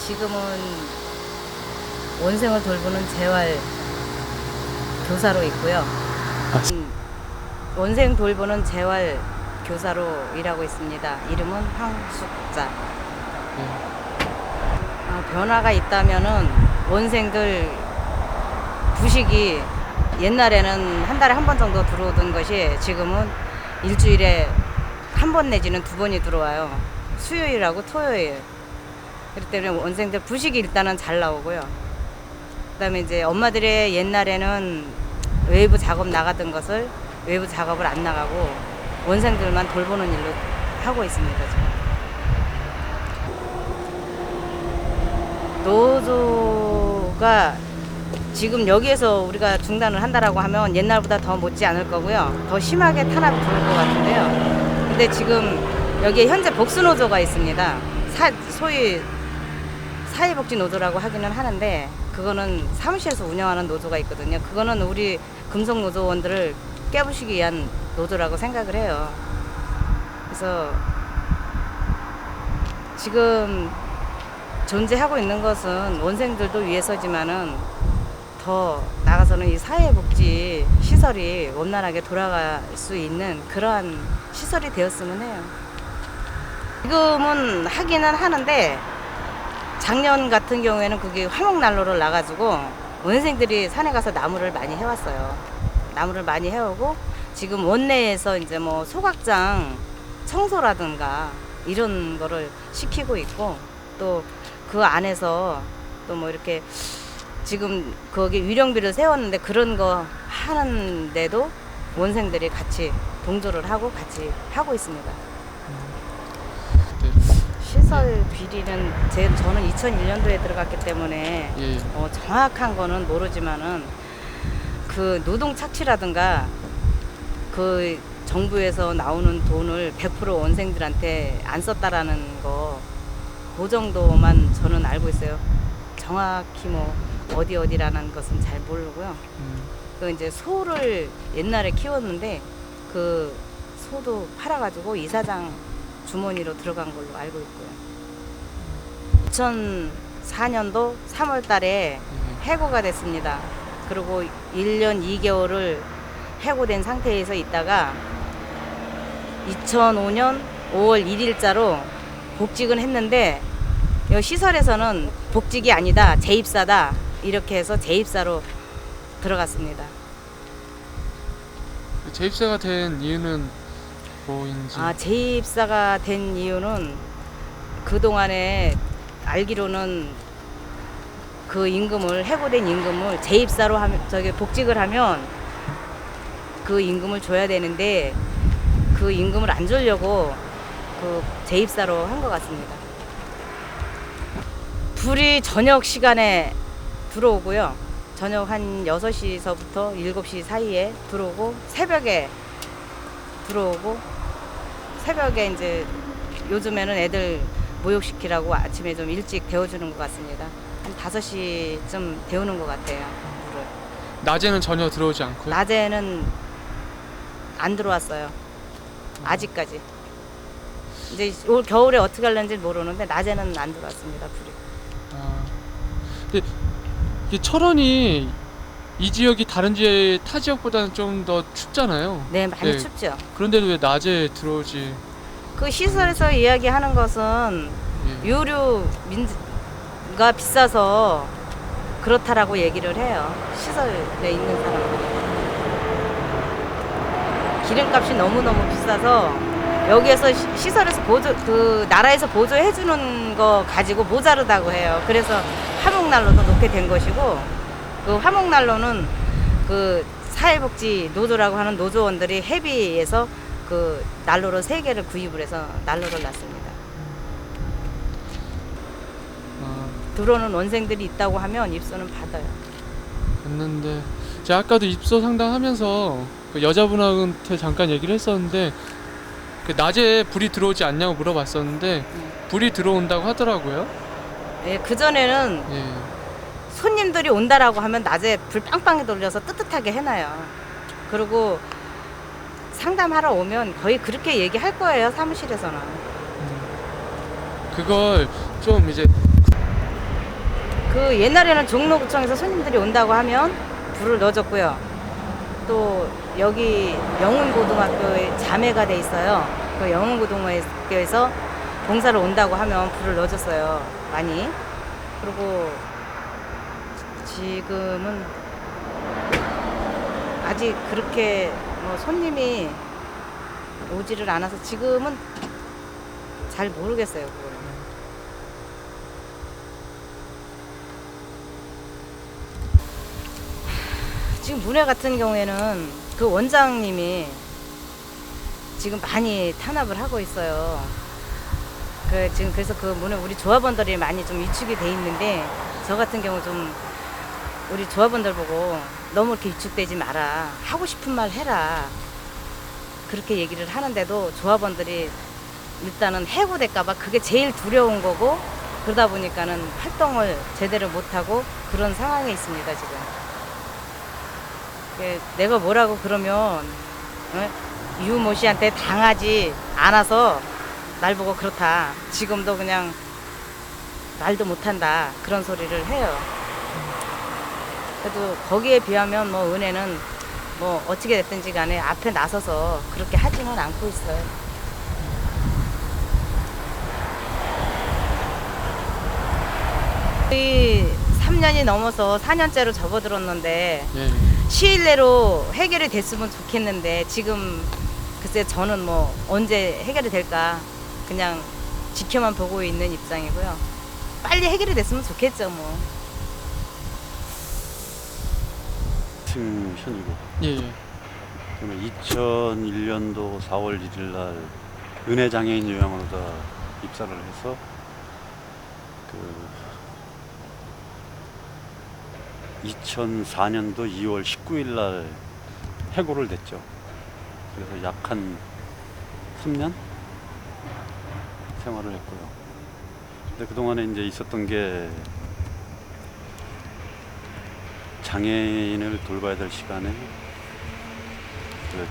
지금은 원생을 돌보는 재활 교사로 있고요. 원생 돌보는 재활 교사로 일하고 있습니다. 이름은 황숙자. 변화가 있다면은 원생들 부식이 옛날에는 한 달에 한 번 정도 들어오던 것이 지금은 일주일에 한 번 내지는 두 번이 들어와요. 수요일하고 토요일. 그렇기 때문에 원생들 부식이 일단은 잘 나오고요. 그다음에 이제 엄마들의 옛날에는 외부 작업 나가던 것을 외부 작업을 안 나가고 원생들만 돌보는 일로 하고 있습니다. 지금. 노조가 지금 여기에서 우리가 중단을 한다라고 하면 옛날보다 더 못지 않을 거고요. 더 심하게 탄압이 들을 것 같은데요. 근데 지금 여기에 현재 복수노조가 있습니다. 소위 사회복지노조라고 하기는 하는데 그거는 사무실에서 운영하는 노조가 있거든요. 그거는 우리 금속노조원들을 깨부시기 위한 노조라고 생각을 해요. 그래서 지금 존재하고 있는 것은 원생들도 위해서지만은 더 나가서는 이 사회복지 시설이 원활하게 돌아갈 수 있는 그러한 시설이 되었으면 해요. 지금은 하기는 하는데 작년 같은 경우에는 그게 화목난로를 놔가지고 원생들이 산에 가서 나무를 많이 해왔어요. 나무를 많이 해오고 지금 원내에서 이제 뭐 소각장 청소라든가 이런 거를 시키고 있고 또 그 안에서 또 뭐 이렇게 지금 거기 위령비를 세웠는데 그런 거 하는데도 원생들이 같이 동조를 하고 같이 하고 있습니다. 시설 비리는 저는 2001년도에 들어갔기 때문에 정확한 거는 모르지만은 그 노동 착취라든가 그 정부에서 나오는 돈을 100% 원생들한테 안 썼다라는 거 그 정도만 저는 알고 있어요. 정확히 뭐 어디라는 것은 잘 모르고요. 그 이제 소를 옛날에 키웠는데 그 소도 팔아가지고 이사장 주머니로 들어간 걸로 알고 있고요. 2004년도 3월 달에 해고가 됐습니다. 그리고 1년 2개월을 해고된 상태에서 있다가 2005년 5월 1일자로 복직은 했는데 이 시설에서는 복직이 아니다, 재입사다 이렇게 해서 재입사로 들어갔습니다. 재입사가 된 이유는 뭐인지? 재입사가 된 이유는 그동안에 알기로는 그 임금을 해고된 임금을 재입사로 하면 복직을 하면 그 임금을 줘야 되는데 그 임금을 안 주려고 그 재입사로 한 것 같습니다. 불이 저녁 시간에 들어오고요. 저녁 한 6시서부터 7시 사이에 들어오고 새벽에 들어오고 새벽에 이제 요즘에는 애들 모욕시키라고 아침에 좀 일찍 데워주는 것 같습니다. 한 5시쯤 데우는 것 같아요. 물을. 낮에는 전혀 들어오지 않고요? 낮에는 안 들어왔어요. 아직까지. 이제 올 겨울에 어떻게 할는지 모르는데 낮에는 안 들어왔습니다. 불이. 근데 이 철원이 이 지역이 다른 타 지역보다는 좀 더 춥잖아요. 네, 많이 춥죠. 그런데도 왜 낮에 들어오지? 그 시설에서 이야기하는 것은 유류가 비싸서 그렇다라고 얘기를 해요. 시설에 있는 사람들이. 기름값이 너무너무 비싸서 여기에서 시설에서 그 나라에서 보조해주는 거 가지고 모자르다고 해요. 그래서 화목난로도 놓게 된 것이고 그 화목난로는 그 사회복지 노조라고 하는 노조원들이 협의해서 그 난로를 3개를 구입을 해서 난로를 놨습니다. 들어오는 원생들이 있다고 하면 입소는 받아요. 봤는데 제가 아까도 입소 상담하면서 그 여자분한테 잠깐 얘기를 했었는데 그 낮에 불이 들어오지 않냐고 물어봤었는데 불이 들어온다고 하더라고요. 예, 그전에는 손님들이 온다라고 하면 낮에 불 빵빵히 돌려서 뜨뜻하게 해놔요. 그리고 상담하러 오면 거의 그렇게 얘기할 거예요, 사무실에서는. 그걸 좀 이제 그 옛날에는 종로구청에서 손님들이 온다고 하면 불을 넣어줬고요. 또 여기 영훈고등학교에 자매가 돼 있어요. 그 영훈고등학교에서 봉사를 온다고 하면 불을 넣어줬어요. 많이. 그리고 지금은 아직 그렇게 뭐 손님이 오지를 않아서 지금은 잘 모르겠어요. 그거는. 지금 문해 같은 경우에는 그 원장님이 지금 많이 탄압을 하고 있어요. 지금 그래서 그 문해 우리 조합원들이 많이 좀 위축이 돼 있는데 저 같은 경우 좀 우리 조합원들 보고 너무 이렇게 위축되지 마라. 하고 싶은 말 해라. 그렇게 얘기를 하는데도 조합원들이 일단은 해고될까봐 그게 제일 두려운 거고 그러다 보니까는 활동을 제대로 못하고 그런 상황에 있습니다, 지금. 내가 뭐라고 그러면 유모 씨한테 당하지 않아서 날 보고 그렇다. 지금도 그냥 말도 못한다. 그런 소리를 해요. 그래도 거기에 비하면 뭐 은혜는 뭐 어떻게 됐든지 간에 앞에 나서서 그렇게 하지는 않고 있어요. 거의 3년이 넘어서 4년째로 접어들었는데 예. 시일 내로 해결이 됐으면 좋겠는데 지금 글쎄 저는 뭐 언제 해결이 될까 그냥 지켜만 보고 있는 입장이고요. 빨리 해결이 됐으면 좋겠죠 뭐. 현이고 예. 예. 그러면 2001년도 4월 1일 날 은혜 장애인 요양원으로 입사를 해서 그 2004년도 2월 19일 날 해고를 됐죠. 그래서 약 한 3년 생활을 했고요. 근데 그동안에 이제 있었던 게 장애인을 돌봐야 될 시간에 그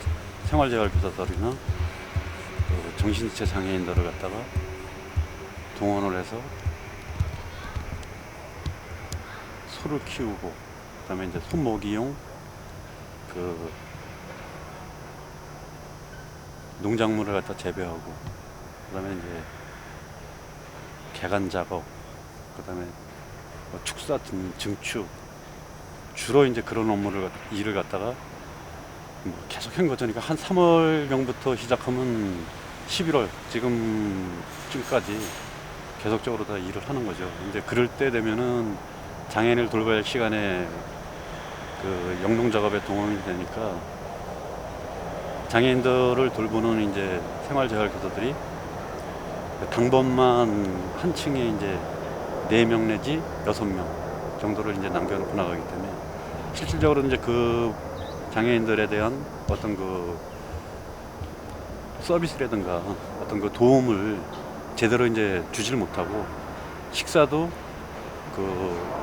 생활재활교사들이나 그 정신지체 장애인들을 갖다가 동원을 해서 소를 키우고 그다음에 이제 소먹이용 그 농작물을 갖다 재배하고 그다음에 이제 개간 작업 그다음에 뭐 축사 증축 주로 이제 그런 일을 갖다가 뭐 계속 한 거죠. 그러니까 한 3월경부터 시작하면 11월 지금쯤까지 계속적으로 다 일을 하는 거죠. 이제 그럴 때 되면은 장애인을 돌봐야 할 시간에 그 영농 작업에 동원이 되니까 장애인들을 돌보는 이제 생활재활교사들이 당번만 한 층에 이제 4명 내지 6명 정도를 이제 남겨놓고 나가기 때문에 실질적으로 이제 그 장애인들에 대한 어떤 그 서비스라든가 어떤 그 도움을 제대로 이제 주질 못하고 식사도 그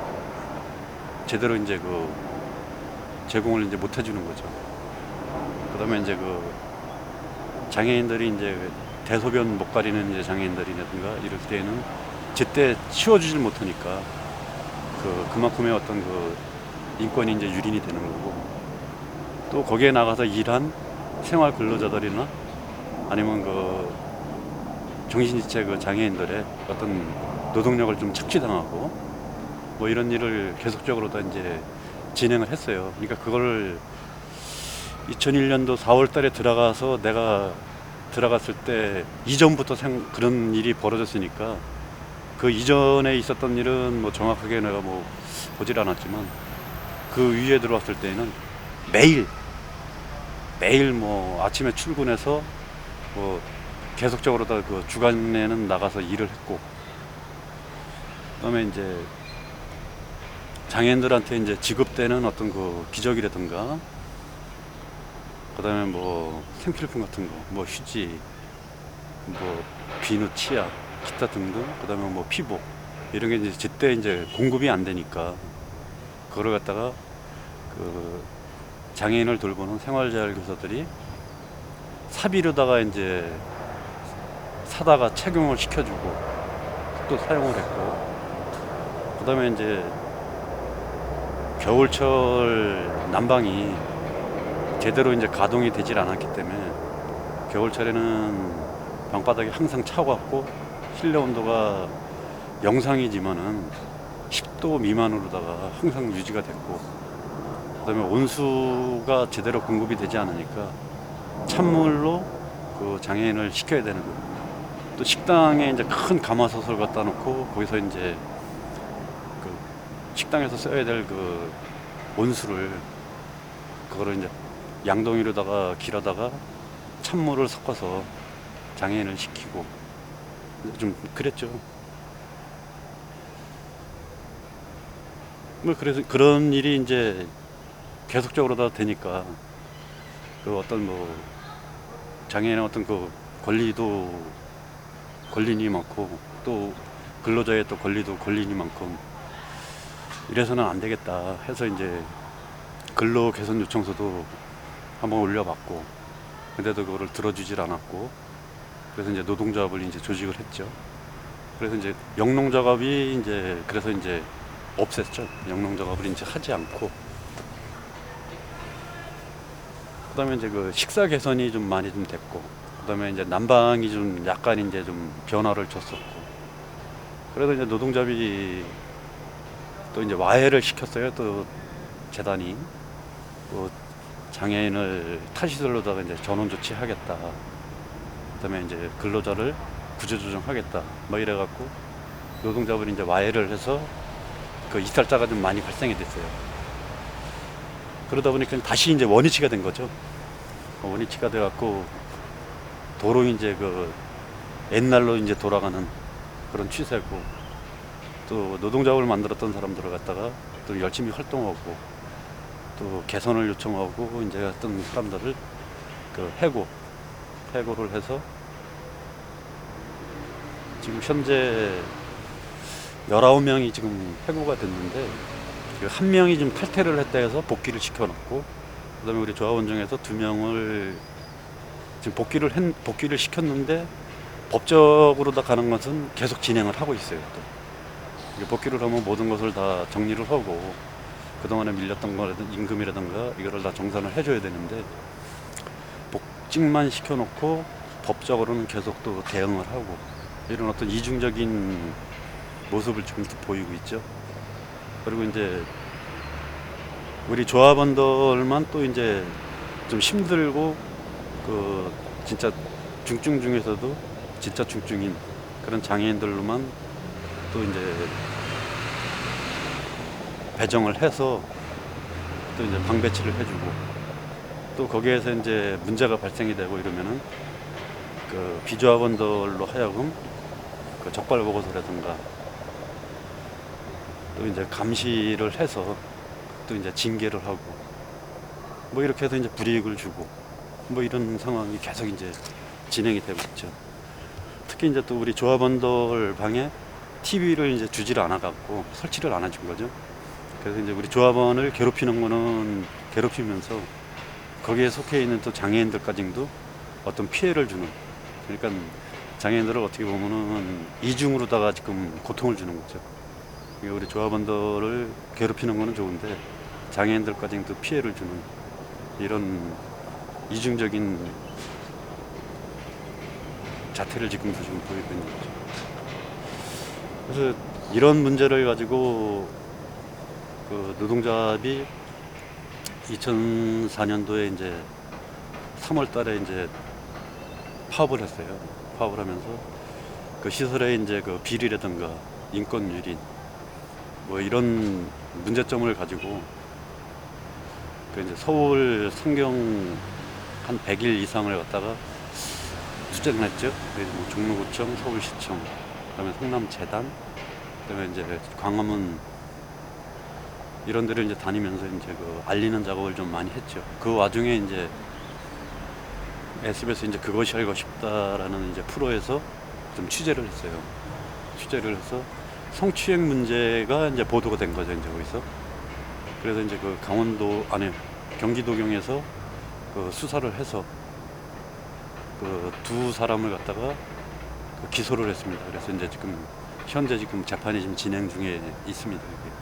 제대로 이제 그 제공을 이제 못 해주는 거죠. 그다음에 이제 그 장애인들이 이제 대소변 못 가리는 이제 장애인들이라든가 이럴 때는 제때 치워주질 못하니까 그만큼의 어떤 그 인권이 이제 유린이 되는 거고 또 거기에 나가서 일한 생활 근로자들이나 아니면 그 정신지체 그 장애인들의 어떤 노동력을 좀 착취당하고 뭐 이런 일을 계속적으로 다 이제 진행을 했어요. 그러니까 그걸 2001년도 4월 달에 들어가서 내가 들어갔을 때 이전부터 그런 일이 벌어졌으니까 그 이전에 있었던 일은 뭐 정확하게 내가 뭐 보질 않았지만 그 위에 들어왔을 때는 매일 뭐 아침에 출근해서 뭐 계속적으로 다 그 주간에는 나가서 일을 했고 그다음에 이제 장애인들한테 이제 지급되는 어떤 그 기저귀라든가 그다음에 뭐 생필품 같은 거, 뭐 휴지, 뭐 비누, 치약, 기타 등등, 그다음에 뭐 피복 이런 게 이제 제때 이제 공급이 안 되니까 그걸 갖다가 그 장애인을 돌보는 생활재활교사들이 사비로다가 이제 사다가 착용을 시켜주고 또 사용을 했고 그다음에 이제 겨울철 난방이 제대로 이제 가동이 되질 않았기 때문에 겨울철에는 방바닥이 항상 차갑고 실내 온도가 영상이지만은 10도 미만으로다가 항상 유지가 됐고, 그다음에 온수가 제대로 공급이 되지 않으니까 찬물로 그 장애인을 시켜야 되는 거예요. 또 식당에 이제 큰 가마솥을 갖다 놓고 거기서 이제 그 식당에서 써야 될 그 온수를 그거를 이제 양동이로다가 길어다가 찬물을 섞어서 장애인을 시키고 좀 그랬죠. 뭐 그래서 그런 일이 이제 계속적으로 다 되니까 그 어떤 뭐 장애인의 어떤 그 권리니 많고 또 근로자의 또 권리니만큼 이래서는 안 되겠다 해서 이제 근로 개선 요청서도 한번 올려봤고, 근데도 그거를 들어주질 않았고, 그래서 이제 노동조합을 이제 조직을 했죠. 그래서 이제 영농작업이 이제 그래서 이제 없앴죠. 영농작업을 이제 하지 않고, 그다음에 이제 그 식사 개선이 좀 많이 좀 됐고, 그다음에 이제 난방이 좀 약간 이제 좀 변화를 줬었고, 그래서 이제 노동조합이 또 이제 와해를 시켰어요. 또 재단이 또 장애인을 타시설로다가 이제 전원 조치하겠다. 그다음에 이제 근로자를 구조조정하겠다. 뭐 이래갖고 노동조합을 이제 와해를 해서 그 이탈자가 좀 많이 발생이 됐어요. 그러다 보니까 다시 이제 원위치가 된 거죠. 원위치가 돼갖고 도로 이제 그 옛날로 이제 돌아가는 그런 추세고, 또 노동조합을 만들었던 사람들을 갖다가 또 열심히 활동하고 또 개선을 요청하고 이제 어떤 사람들을 그 해고를 해서 지금 현재 19명이 지금 해고가 됐는데, 한 명이 지금 탈퇴를 했다 해서 복귀를 시켜놨고, 그다음에 우리 조합원 중에서 2명을 지금 복귀를 시켰는데 법적으로 다 가는 것은 계속 진행을 하고 있어요. 또 복귀를 하면 모든 것을 다 정리를 하고 그동안에 밀렸던 거라든가 임금이라든가 이거를 다 정산을 해줘야 되는데, 복직만 시켜놓고 법적으로는 계속 또 대응을 하고 이런 어떤 이중적인 모습을 지금 또 보이고 있죠. 그리고 이제 우리 조합원들만 또 이제 좀 힘들고 그 진짜 중증 중에서도 진짜 중증인 그런 장애인들로만 또 이제 배정을 해서 또 이제 방배치를 해주고, 또 거기에서 이제 문제가 발생이 되고 이러면은 그 비조합원들로 하여금 그 적발 보고서라든가 또 이제 감시를 해서 또 이제 징계를 하고 뭐 이렇게 해서 이제 불이익을 주고 뭐 이런 상황이 계속 이제 진행이 되고 있죠. 특히 이제 또 우리 조합원들 방에 TV를 이제 주지를 않아 갖고 설치를 안 해준 거죠. 그래서 이제 우리 조합원을 괴롭히는 거는 괴롭히면서 거기에 속해 있는 또 장애인들까지도 어떤 피해를 주는, 그러니까 장애인들을 어떻게 보면은 이중으로다가 지금 고통을 주는 거죠. 우리 조합원들을 괴롭히는 거는 좋은데 장애인들까지도 피해를 주는 이런 이중적인 자태를 지금 보이고 있는 거죠. 그래서 이런 문제를 가지고 그 노동조합이 2004년도에 이제 3월 달에 이제 파업을 했어요. 파업을 하면서 그 시설의 이제 그 비리라든가 인권 유린 뭐 이런 문제점을 가지고 그 이제 서울 상경 한 100일 이상을 갖다가 투쟁을 했죠. 뭐 종로구청, 서울시청, 그다음에 성남재단, 그다음에 이제 광화문 이런 데를 이제 다니면서 이제 그 알리는 작업을 좀 많이 했죠. 그 와중에 이제 SBS 이제 그것이 알고 싶다라는 이제 프로에서 좀 취재를 했어요. 취재를 해서 성추행 문제가 이제 보도가 된 거죠, 이제 거기서. 그래서 이제 그 경기도경에서 그 수사를 해서 그 두 사람을 갖다가 그 기소를 했습니다. 그래서 이제 지금 현재 지금 재판이 지금 진행 중에 있습니다. 이게.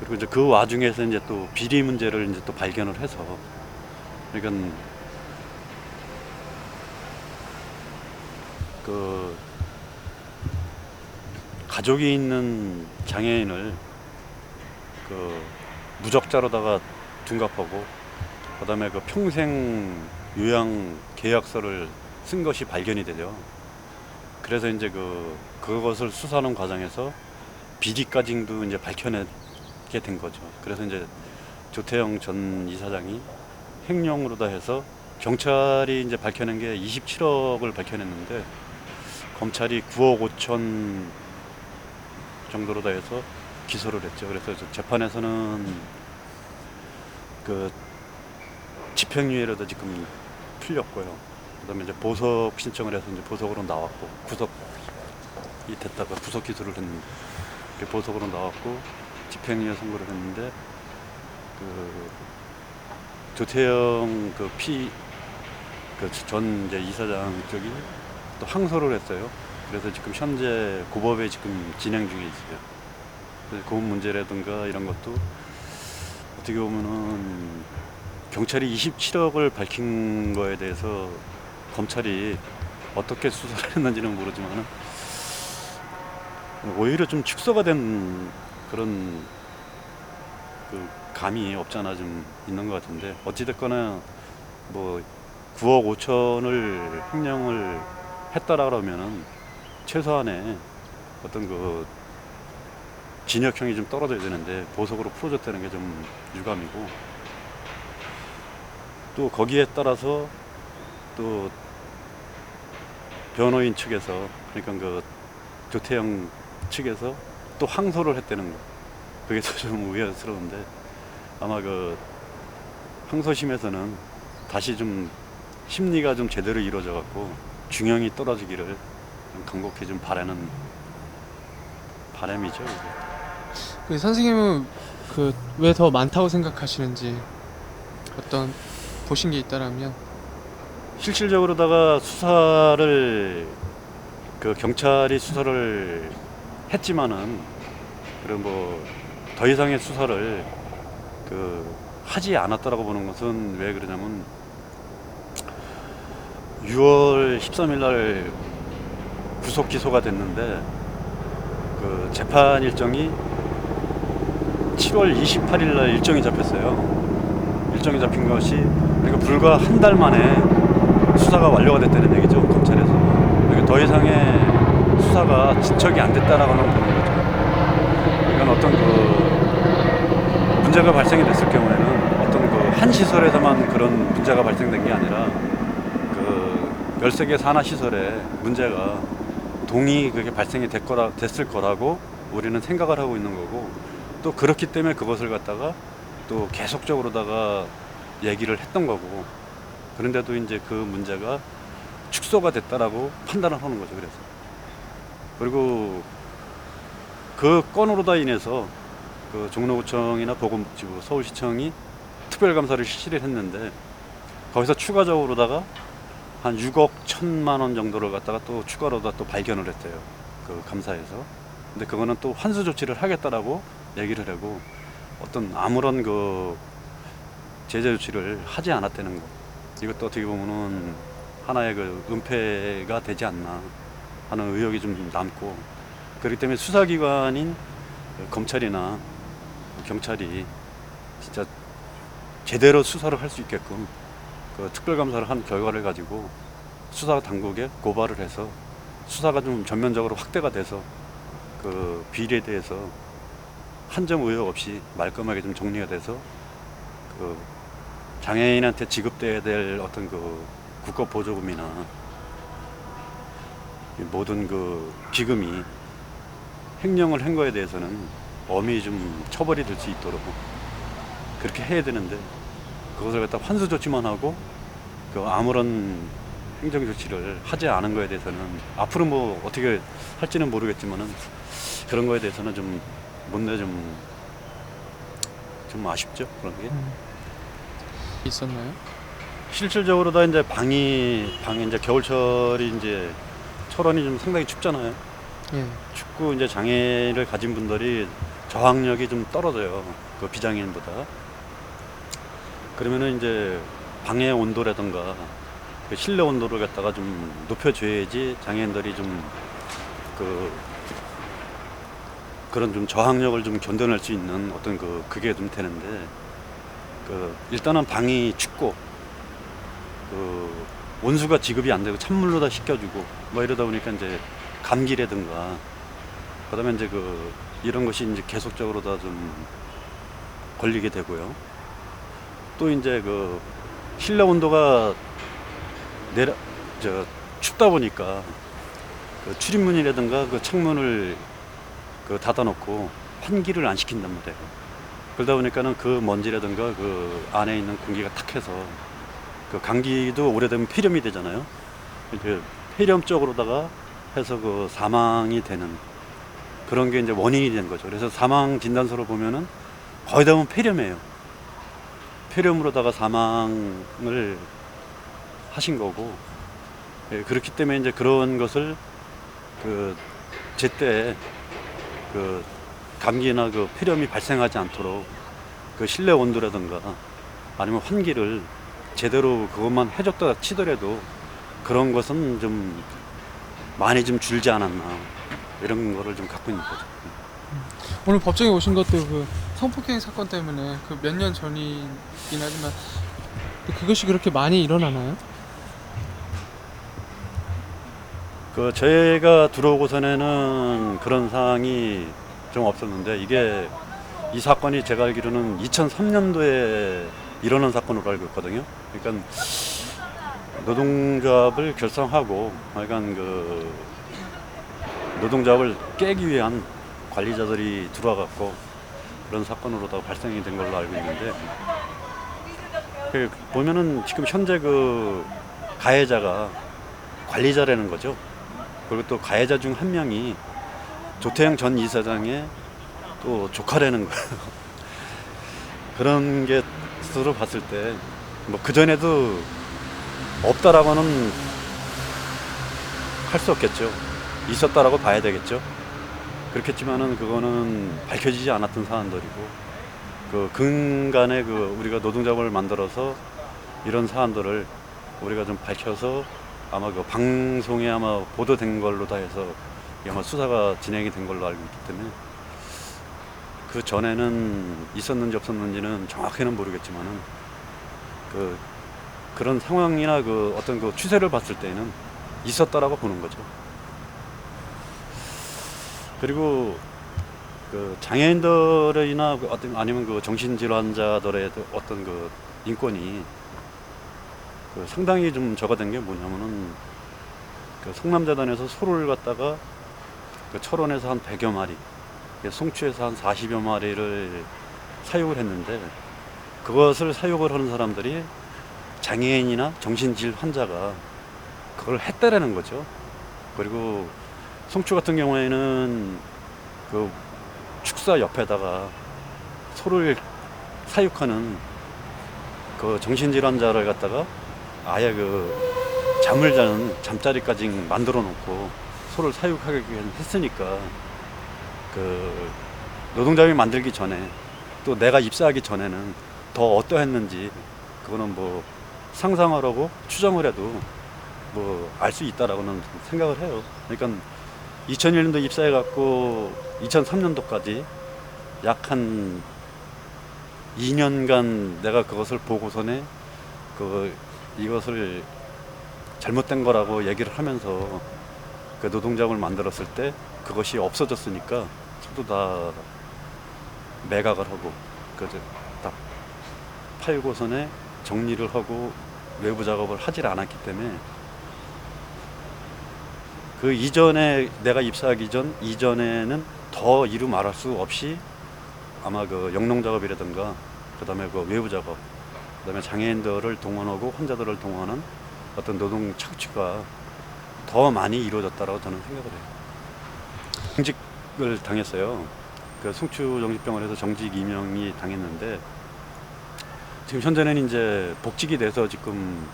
그리고 이제 그 와중에서 이제 또 비리 문제를 이제 또 발견을 해서 그러니까 그 가족이 있는 장애인을 그 무적자로다가 둔갑하고 그다음에 그 평생 요양 계약서를 쓴 것이 발견이 되죠. 그래서 이제 그것을 수사하는 과정에서 비리까지도 이제 밝혀내게 된 거죠. 그래서 이제 조태영 전 이사장이 횡령으로다 해서 경찰이 이제 밝혀낸 게 27억을 밝혀냈는데 검찰이 9억 5천 정도로다 해서 기소를 했죠. 그래서 재판에서는 그 집행유예로도 지금 풀렸고요. 그다음에 이제 보석 신청을 해서 이제 보석으로 나왔고 구속이 됐다가 구속 기소를 했는데 보석으로 나왔고 집행유예 선고를 했는데 그 조태영 전 이제 이사장 쪽이 또 항소를 했어요. 그래서 지금 현재 고법에 지금 진행 중에 있어요. 그래서 그 문제라든가 이런 것도 어떻게 보면은 경찰이 27억을 밝힌 거에 대해서 검찰이 어떻게 수사를 했는지는 모르지만 오히려 좀 축소가 된 그런 그 감이 없잖아 좀 있는 것 같은데 어찌됐거나 뭐 9억 5천을 횡령을 했다라 그러면은 최소한의 어떤 그 징역형이 좀 떨어져야 되는데 보석으로 풀어줬다는 게 좀 유감이고 또 거기에 따라서 또 변호인 측에서 그러니까 그 조태영 측에서 또 항소를 했다는 거 그게 더 좀 의아스러운데 아마 그 항소심에서는 다시 좀 심리가 좀 제대로 이루어져 갖고 중형이 떨어지기를 좀 간곡히 좀 바라는 바람이죠. 이게. 그 선생님은 그 왜 더 많다고 생각하시는지 어떤 보신 게 있다라면 실질적으로다가 수사를 그 경찰이 수사를 했지만은 그런 뭐 더 이상의 수사를 그 하지 않았다라고 보는 것은 왜 그러냐면 6월 13일 날 구속 기소가 됐는데 그 재판 일정이 7월 28일 날 일정이 잡혔어요. 일정이 잡힌 것이 그러니까 불과 한 달 만에 수사가 완료가 됐다는 얘기죠. 검찰에서. 그러니까 더 이상의 수사가 진척이 안 됐다라고 보는 거죠. 그러니까 어떤 그 문제가 발생이 됐을 경우에는 어떤 그 한 시설에서만 그런 문제가 발생된 게 아니라 그 13개 산하 시설에 문제가 동이 그게 발생이 됐을 거라고 우리는 생각을 하고 있는 거고 또 그렇기 때문에 그것을 갖다가 또 계속적으로다가 얘기를 했던 거고 그런데도 이제 그 문제가 축소가 됐다라고 판단을 하는 거죠. 그래서 그리고 그 건으로다 인해서 그 종로구청이나 보건복지부, 서울시청이 특별감사를 실시를 했는데 거기서 추가적으로다가 한 6억 1천만 원 정도를 갖다가 또 추가로다 또 발견을 했대요. 그 감사에서. 근데 그거는 또 환수 조치를 하겠다라고 얘기를 하고 어떤 아무런 그 제재 조치를 하지 않았다는 거. 이것도 어떻게 보면은 하나의 그 은폐가 되지 않나 하는 의혹이 좀 남고 그렇기 때문에 수사기관인 검찰이나 경찰이 진짜 제대로 수사를 할 수 있게끔 그 특별감사를 한 결과를 가지고 수사 당국에 고발을 해서 수사가 좀 전면적으로 확대가 돼서 그 비리에 대해서 한 점 의혹 없이 말끔하게 좀 정리가 돼서 그 장애인한테 지급돼야 될 어떤 그 국가 보조금이나 모든 그 기금이 횡령을 한 거에 대해서는 엄히 좀 처벌이 될 수 있도록 그렇게 해야 되는데 그것을 갖다 환수 조치만 하고 그 아무런 행정 조치를 하지 않은 거에 대해서는 앞으로 뭐 어떻게 할지는 모르겠지만은 그런 거에 대해서는 좀 뭔가 좀 아쉽죠. 그런 게 있었나요? 실질적으로 다 이제 방이 이제 겨울철이 이제 철원이 좀 상당히 춥잖아요. 예. 축구 이제 장애를 가진 분들이 저항력이 좀 떨어져요. 그 비장애인보다. 그러면은 이제 방의 온도라든가 그 실내 온도를 갖다가 좀 높여줘야지 장애인들이 좀 그런 좀 저항력을 좀 견뎌낼 수 있는 어떤 그게 좀 되는데, 일단은 방이 춥고 온수가 지급이 안 되고 찬물로 다 식혀주고 뭐 이러다 보니까 이제 감기라든가 그다음에 이제 이런 것이 이제 계속적으로 다 좀 걸리게 되고요. 또 이제 실내 온도가 춥다 보니까 출입문이라든가 창문을 닫아놓고 환기를 안 시킨단 말이에요. 그러다 보니까는 먼지라든가 안에 있는 공기가 탁해서 감기도 오래되면 폐렴이 되잖아요. 폐렴 쪽으로다가 해서 사망이 되는 그런 게 이제 원인이 된 거죠. 그래서 사망 진단서를 보면은 거의 대부분 폐렴이에요. 폐렴으로다가 사망을 하신 거고, 예, 그렇기 때문에 이제 그런 것을 제때 감기나 폐렴이 발생하지 않도록 실내 온도라든가 아니면 환기를 제대로 그것만 해줬다 치더라도 그런 것은 좀 많이 좀 줄지 않았나, 이런 거를 좀 갖고 있는 거죠. 오늘 법정에 오신 것도 성폭행 사건 때문에 몇 년 전이긴 하지만 그것이 그렇게 많이 일어나나요? 저희가 들어오고서는 그런 사항이 좀 없었는데, 이 사건이 제가 알기로는 2003년도에 일어난 사건으로 알고 있거든요. 그러니까 노동조합을 결성하고, 약간 노동조합을 깨기 위한 관리자들이 들어와갖고 그런 사건으로 다 발생이 된 걸로 알고 있는데, 보면은 지금 현재 가해자가 관리자라는 거죠. 그리고 또 가해자 중 한 명이 조태영 전 이사장의 또 조카라는 거예요. 그런 게 스스로 봤을 때 뭐 그전에도 없다라고는 할 수 없겠죠. 있었다라고 봐야 되겠죠. 그렇겠지만은 그거는 밝혀지지 않았던 사안들이고, 근간에 우리가 노동조합을 만들어서 이런 사안들을 우리가 좀 밝혀서 아마 방송에 아마 보도된 걸로 다 해서 아마 수사가 진행이 된 걸로 알고 있기 때문에, 그 전에는 있었는지 없었는지는 정확히는 모르겠지만은 그런 상황이나 어떤 추세를 봤을 때는 있었다라고 보는 거죠. 그리고 장애인들이나 아니면 정신질환자들의 어떤 인권이 상당히 좀 저가 된 게 뭐냐면은 성남재단에서 소를 갖다가 철원에서 한 100여 마리, 송추에서 한 40여 마리를 사육을 했는데, 그것을 사육을 하는 사람들이 장애인이나 정신질 환자가 그걸 했다라는 거죠. 그리고 송추 같은 경우에는 축사 옆에다가 소를 사육하는 정신질환자를 갖다가 아예 잠을 자는 잠자리까지 만들어 놓고 소를 사육하게 했으니까, 노동조합이 만들기 전에 또 내가 입사하기 전에는 더 어떠했는지 그거는 뭐 상상하라고 추정을 해도 뭐 알 수 있다라고는 생각을 해요. 그러니까 2001년도 입사해 갖고 2003년도까지 약 한 2년간 내가 그것을 보고서는 이것을 잘못된 거라고 얘기를 하면서 노동조합을 만들었을 때 그것이 없어졌으니까 저도 다 매각을 하고 딱 팔고선에 정리를 하고 외부 작업을 하질 않았기 때문에, 이전에 내가 입사하기 이전에는 더 이루 말할 수 없이 아마 영농 작업이라든가 그다음에 외부 작업, 그다음에 장애인들을 동원하고 환자들을 동원하는 어떤 노동 착취가 더 많이 이루어졌다라고 저는 생각을 해요. 정직을 당했어요. 송추정신병원에서 정직 임명이 당했는데, 지금 현재는 이제 복직이 돼서 지금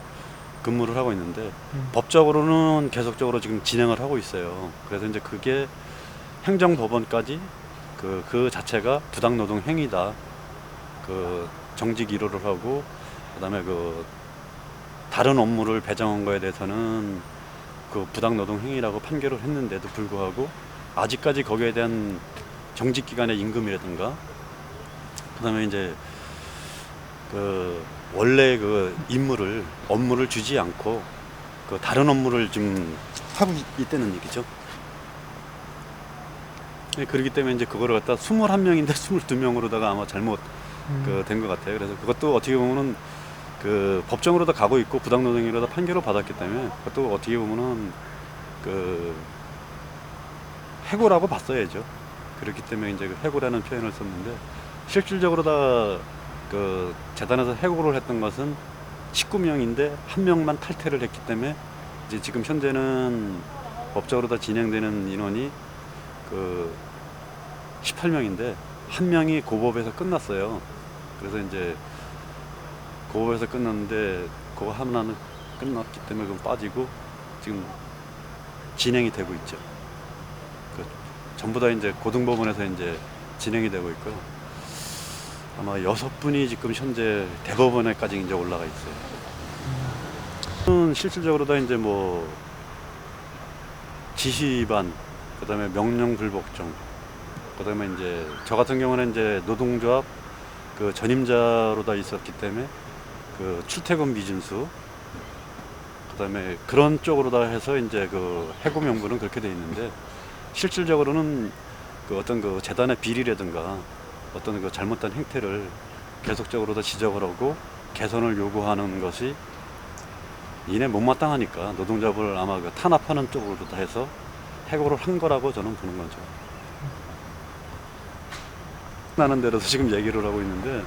근무를 하고 있는데, 법적으로는 계속적으로 지금 진행을 하고 있어요. 그래서 이제 그게 행정법원까지 그 자체가 부당노동 행위다. 그 정직 1호를 하고 그다음에 그 다른 업무를 배정한 거에 대해서는 그 부당노동 행위라고 판결을 했는데도 불구하고 아직까지 거기에 대한 정직 기간의 임금이라든가 그다음에 이제 그 원래 그 업무를 주지 않고 그 다른 업무를 좀 하고 있다는 얘기죠. 네, 그렇기 때문에 이제 그거를 갖다 21명인데 22명으로다가 아마 잘못 된 것 같아요. 그래서 그것도 어떻게 보면은 그 법정으로도 가고 있고 부당노동행위로도 판결을 받았기 때문에 그것도 어떻게 보면은 그 해고라고 봤어야죠. 그렇기 때문에 이제 그 해고라는 표현을 썼는데 실질적으로 다 그 재단에서 해고를 했던 것은 19명인데 한 명만 탈퇴를 했기 때문에 이제 지금 현재는 법적으로 다 진행되는 인원이 그 18명인데 한 명이 고법에서 끝났어요. 그래서 이제 고법에서 끝났는데 그거 하나는 끝났기 때문에 그건 빠지고 지금 진행이 되고 있죠. 그 전부 다 이제 고등법원에서 이제 진행이 되고 있고요. 아마 6분이 지금 현재 대법원에까지 이제 올라가 있어요. 실질적으로 다 이제 뭐 지시 위반, 그다음에 명령 불복종, 그다음에 이제 저 같은 경우는 이제 노동조합 그 전임자로 다 있었기 때문에 그 출퇴근 미준수, 그다음에 그런 쪽으로 다 해서 이제 그 해고 명분은 그렇게 돼 있는데 실질적으로는 그 어떤 그 재단의 비리라든가 어떤 그 잘못된 행태를 계속적으로 다 지적을 하고 개선을 요구하는 것이 이내 못마땅하니까 노동조합을 아마 그 탄압하는 쪽으로 다 해서 해고를 한 거라고 저는 보는 거죠. 나는 대로서 지금 얘기를 하고 있는데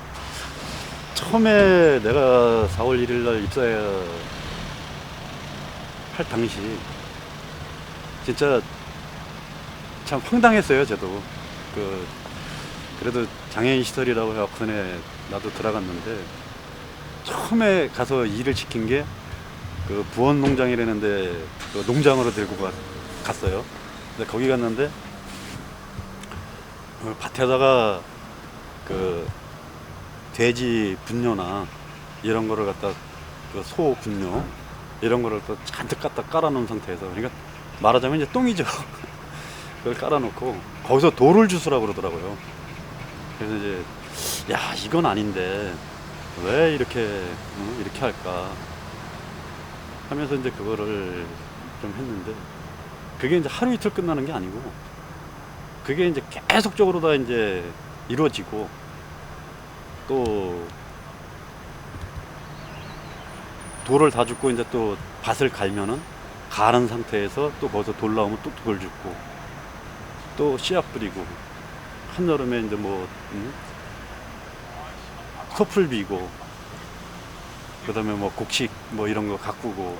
처음에 내가 4월 1일 날 입사할 당시 진짜 참 황당했어요. 저도 그래도 장애인 시설이라고 해갖고는 나도 들어갔는데 처음에 가서 일을 시킨 게 그 부원 농장이라는데 그 농장으로 들고 갔어요. 근데 거기 갔는데 밭에다가 그 돼지 분뇨나 이런 거를 갖다 그 소 분뇨 이런 거를 또 잔뜩 갖다 깔아놓은 상태에서 그러니까 말하자면 이제 똥이죠. 그걸 깔아놓고 거기서 돌을 주스라고 그러더라고요. 그래서 이제 야 이건 아닌데 왜 이렇게 할까 하면서 이제 그거를 좀 했는데 그게 이제 하루 이틀 끝나는 게 아니고 그게 이제 계속적으로 다 이제 이루어지고 또 돌을 다 줍고 이제 또 밭을 갈면은 가른 상태에서 또 거기서 돌 나오면 또 돌 줍고 또 씨앗 뿌리고 한여름에 이제 뭐 소풀 비고 그다음에 뭐 곡식 뭐 이런 거 가꾸고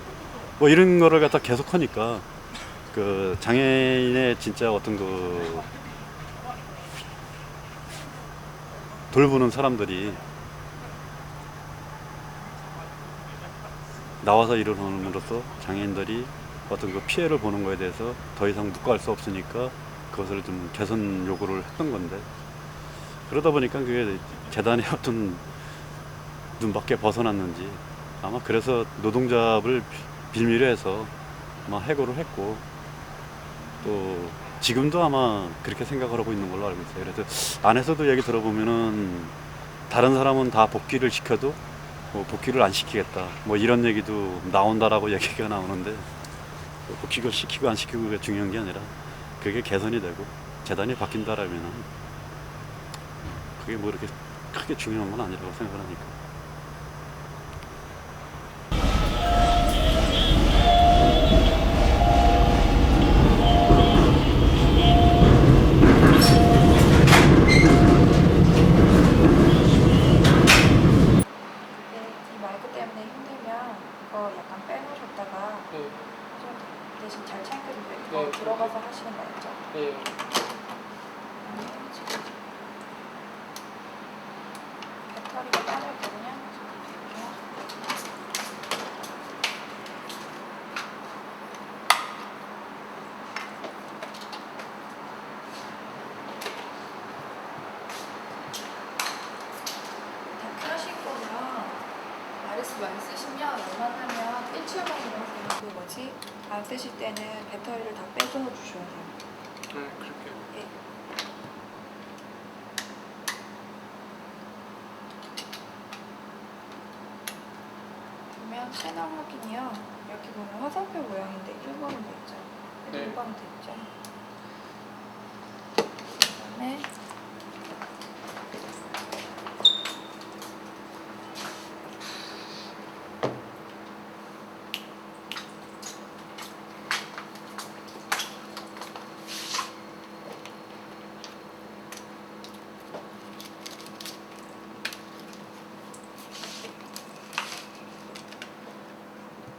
뭐 이런 거를 갖다 계속 하니까 그 장애인의 진짜 어떤 그 돌보는 사람들이 나와서 일을 함으로써 장애인들이 어떤 그 피해를 보는 거에 대해서 더 이상 묵과할 수 없으니까 그것을 좀 개선 요구를 했던 건데 그러다 보니까 그게 재단의 어떤 눈밖에 벗어났는지 아마 그래서 노동조합을 빌미로 해서 아마 해고를 했고 또 지금도 아마 그렇게 생각을 하고 있는 걸로 알고 있어요. 그래서 안에서도 얘기 들어보면은 다른 사람은 다 복귀를 시켜도 뭐 복귀를 안 시키겠다 뭐 이런 얘기도 나온다라고 얘기가 나오는데 복귀를 시키고 안 시키고가 중요한 게 아니라 그게 개선이 되고 재단이 바뀐다라면은 그게 뭐 이렇게 크게 중요한 건 아니라고 생각을 하니까. 마이크 때문에 힘들면 이거 약간 빼놓으셨다가 좀 대신 잘 챙겨주세요. 이거 들어가서 하시는 거 알죠? 지금 배터리가 빠졌거든요. 뭐지? 안 쓰실 때는 배터리를 다 빼서 주셔야 돼요. 네, 그렇게. 예. 보면 채널 확인이요. 여기 보면 화살표 모양인데 1번은 돼 있죠. 네. 1번은 돼 있죠. 그다음에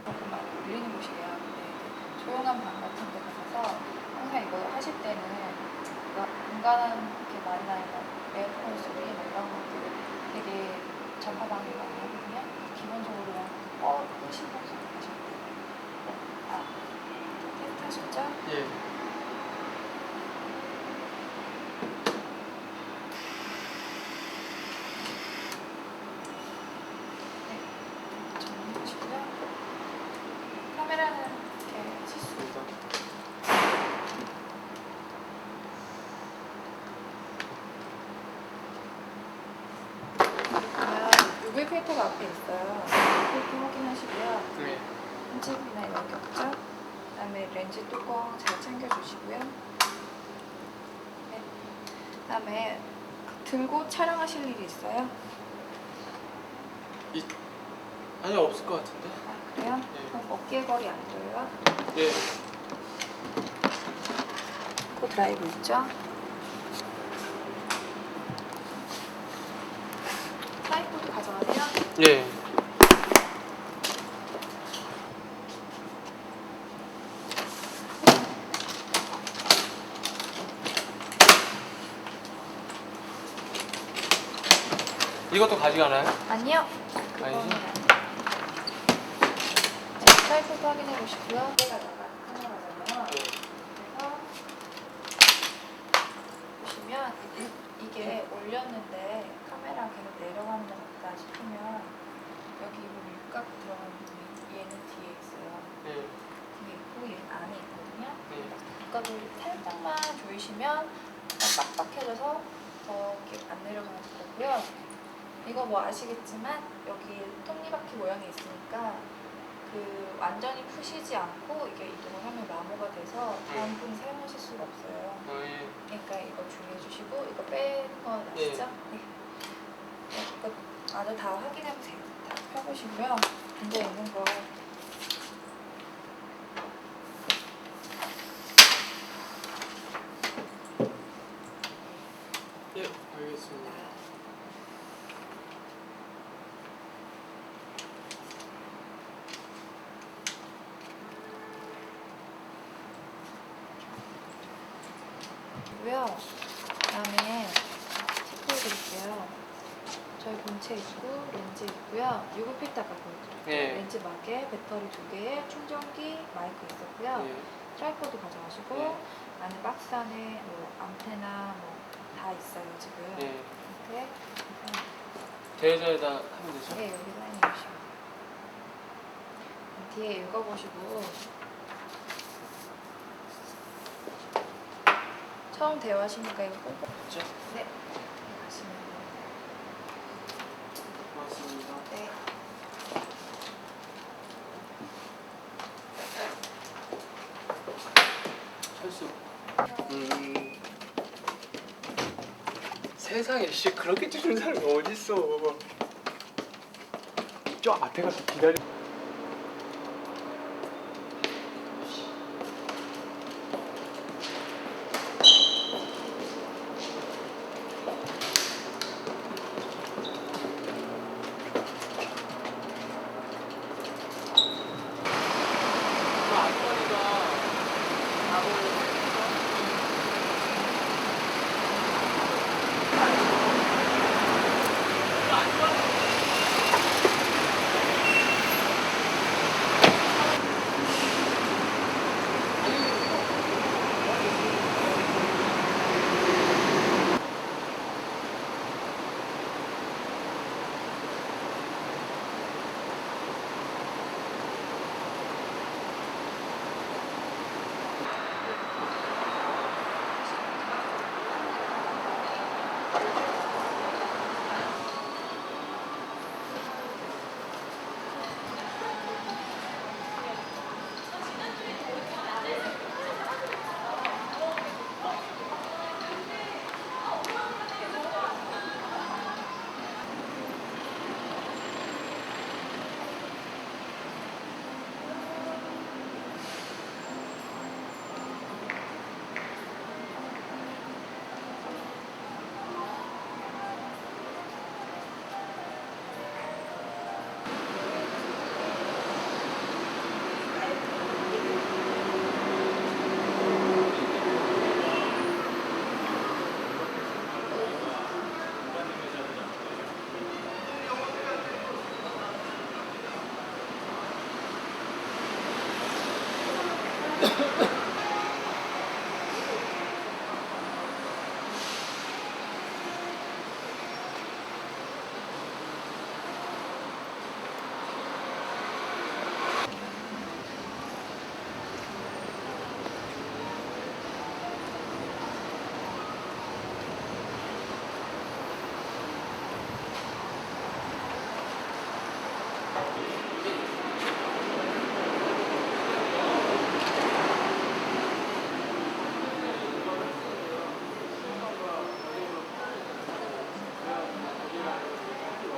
조금만 울리는 곳이에요. 근데 조용한 방 같은 데 가서 항상 이거 하실 때는 공간한 게 많이 나니까 에어컨 소리 뭐 이런 것들 되게 전파방해 많이 하거든요. 기본적으로 그냥 끄시고 하셔야 돼요. 아, 테스트 하셨죠? 예. 정리하시고요. 카메라는 이렇게 지수. UV 필터가 앞에 있어요. 필터 확인하시고요. 네. 흠집이나 이런 게 없죠? 그다음에 렌즈 뚜껑 잘 챙겨주시고요. 네. 그다음에 들고 촬영하실 일이 있어요? 아니 없을 것 같은데. 아 그래요? 네. 그럼 어깨 거리 안 둬요? 예. 그 드라이브 있죠? 트라이포드 가져가세요? 예. 이것도 가져가나요? 아니요. 그거는 아니죠? 아니에요. 자, 트라이포드 확인해 보시고요. 카메라잖아요. 예. 그래서 보시면 이게 올렸는데 카메라 계속 내려가는 것 같다 싶으면 여기 육각 들어가는 부분이 얘는 뒤에 있어요. 예. 뒤에 있고 얘는 안에 있거든요. 예. 육각을 살짝만 조이시면 빡빡해져서 더 이렇게 안 내려가는 거고요. 이거 뭐 아시겠지만 여기 톱니바퀴 모양이 있으니까 그 완전히 푸시지 않고 이게 이동을 하면 마모가 돼서 다음 분이 사용하실 수가 없어요. 예. 그러니까 이거 주의해 주시고 이거 빼는 건 아시죠? 네. 네, 이거 마저 다 확인해 보세요. 다 펴보시고요. 앉아 있는 거 예. 알겠습니다. 고요. 그다음에 체크해드릴게요. 저희 본체 있고 렌즈 있고요. 유급 필터가 보여드릴게요. 예. 렌즈 막에 배터리 2개에 충전기, 마이크 있었고요. 예. 트라이포드 가져가시고 예. 안에 박스 안에 뭐 안테나 뭐 다 있어요 지금. 예. 이렇게 대여자에다 하면 되죠? 네 여기 사인해 주시고 뒤에 읽어보시고 처음 대화하시니까 이거 꼭 그렇죠? 네 가시면 고맙습니다. 네. 철수. 세상에 씨 그렇게 찍는 사람이 어딨어. 저 앞에 가서 기다려.